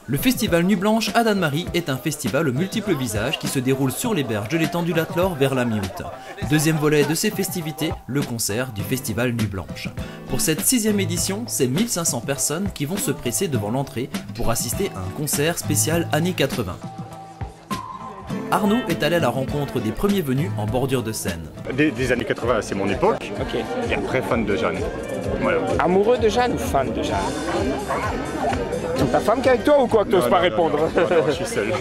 Le festival Nuit Blanche à Dannemarie est un festival aux multiples visages qui se déroule sur les berges de l'étang du Latlor vers la mi-août. Deuxième volet de ces festivités, le concert du festival Nuit Blanche. Pour cette 6e édition, c'est 1500 personnes qui vont se presser devant l'entrée pour assister à un concert spécial années 80. Arnaud est allé à la rencontre des premiers venus en bordure de scène. Des années 80, c'est mon époque. Ok. Et après, fan de Jeanne. Voilà. Amoureux de Jeanne ou fan de Jeanne? C'est ta femme qui est avec toi ou quoi que tu n'oses pas répondre? Non, je suis seul.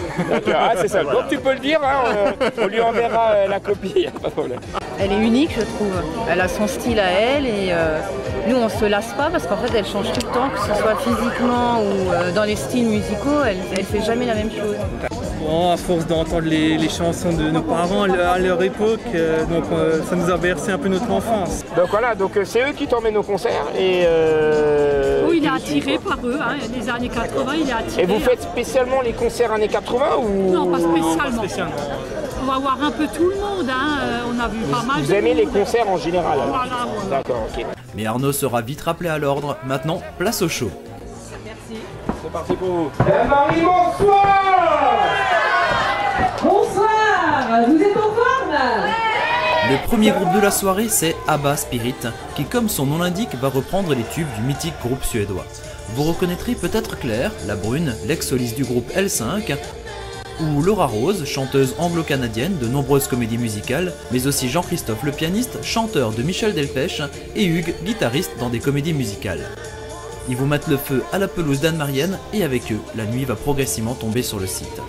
Ah, c'est ça. Donc tu peux le dire, hein, on lui enverra la copie, y a pas de problème. Elle est unique, je trouve. Elle a son style à elle et nous on se lasse pas parce qu'en fait elle change tout le temps, que ce soit physiquement ou dans les styles musicaux, elle fait jamais la même chose. Bon, à force d'entendre les chansons de nos parents à leur époque, ça nous a bercé un peu notre enfance. Donc voilà, c'est eux qui t'emmènent au concert et... Oui, il est attiré par eux, hein. Les années 80, il est attiré. Et vous faites spécialement les concerts années 80 ou... Non, pas spécialement. Non, pas spécialement. On va voir un peu tout le monde, hein. On a vu pas mal. Vous aimez les concerts en général? Voilà. D'accord, ok. Mais Arnaud sera vite rappelé à l'ordre. Maintenant, place au show. Merci. C'est parti pour vous. Marie, bonsoir! Bonsoir! Vous êtes en forme? Le premier groupe de la soirée, c'est ABBA Spirit, qui, comme son nom l'indique, va reprendre les tubes du mythique groupe suédois. Vous reconnaîtrez peut-être Claire, la brune, l'ex-soliste du groupe L5, ou Laura Rose, chanteuse anglo-canadienne de nombreuses comédies musicales, mais aussi Jean-Christophe le pianiste, chanteur de Michel Delpech, et Hugues, guitariste dans des comédies musicales. Ils vont mettre le feu à la pelouse dannmarienne et avec eux, la nuit va progressivement tomber sur le site.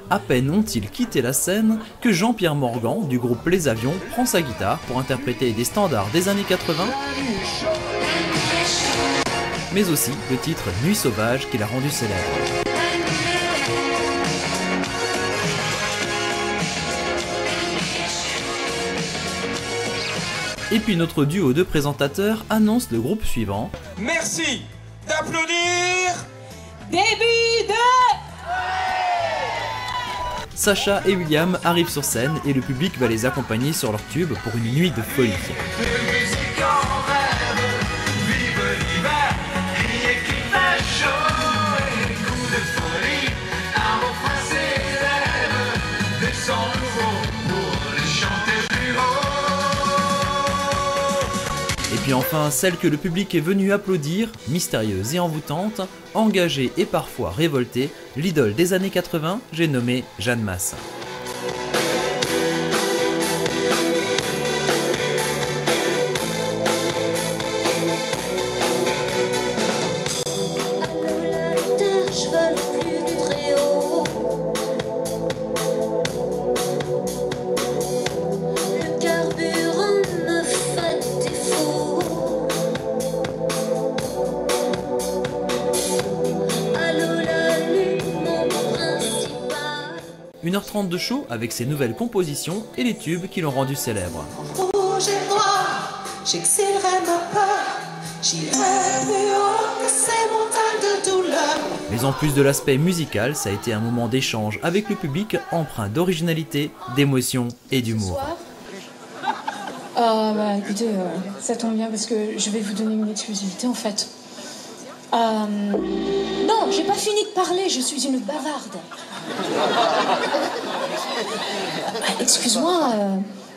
À peine ont-ils quitté la scène que Jean-Pierre Morgan du groupe Les Avions prend sa guitare pour interpréter des standards des années 80, mais aussi le titre Nuit sauvage qui l'a rendu célèbre. Et puis notre duo de présentateurs annonce le groupe suivant. Merci d'applaudir Début de... Sacha et William arrivent sur scène et le public va les accompagner sur leur tube pour une nuit de folie. Et puis enfin, celle que le public est venu applaudir, mystérieuse et envoûtante, engagée et parfois révoltée, l'idole des années 80, j'ai nommé Jeanne Masse. Une 1h30 de show avec ses nouvelles compositions et les tubes qui l'ont rendu célèbre. Rouge et noir, j'exciterai ma peur, j'irai plus haut que ces montagnes de douleur. Mais en plus de l'aspect musical, ça a été un moment d'échange avec le public empreint d'originalité, d'émotion et d'humour. Écoutez, ça tombe bien parce que je vais vous donner une exclusivité en fait. Non, j'ai pas fini de parler, je suis une bavarde. Excuse-moi,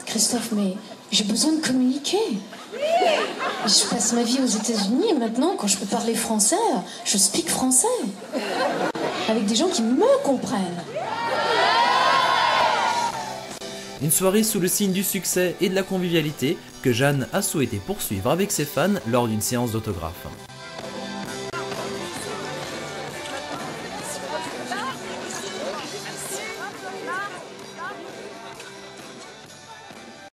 Christophe, mais j'ai besoin de communiquer. Je passe ma vie aux États-Unis et maintenant, quand je peux parler français, je speak français. Avec des gens qui me comprennent. Une soirée sous le signe du succès et de la convivialité que Jeanne a souhaité poursuivre avec ses fans lors d'une séance d'autographes.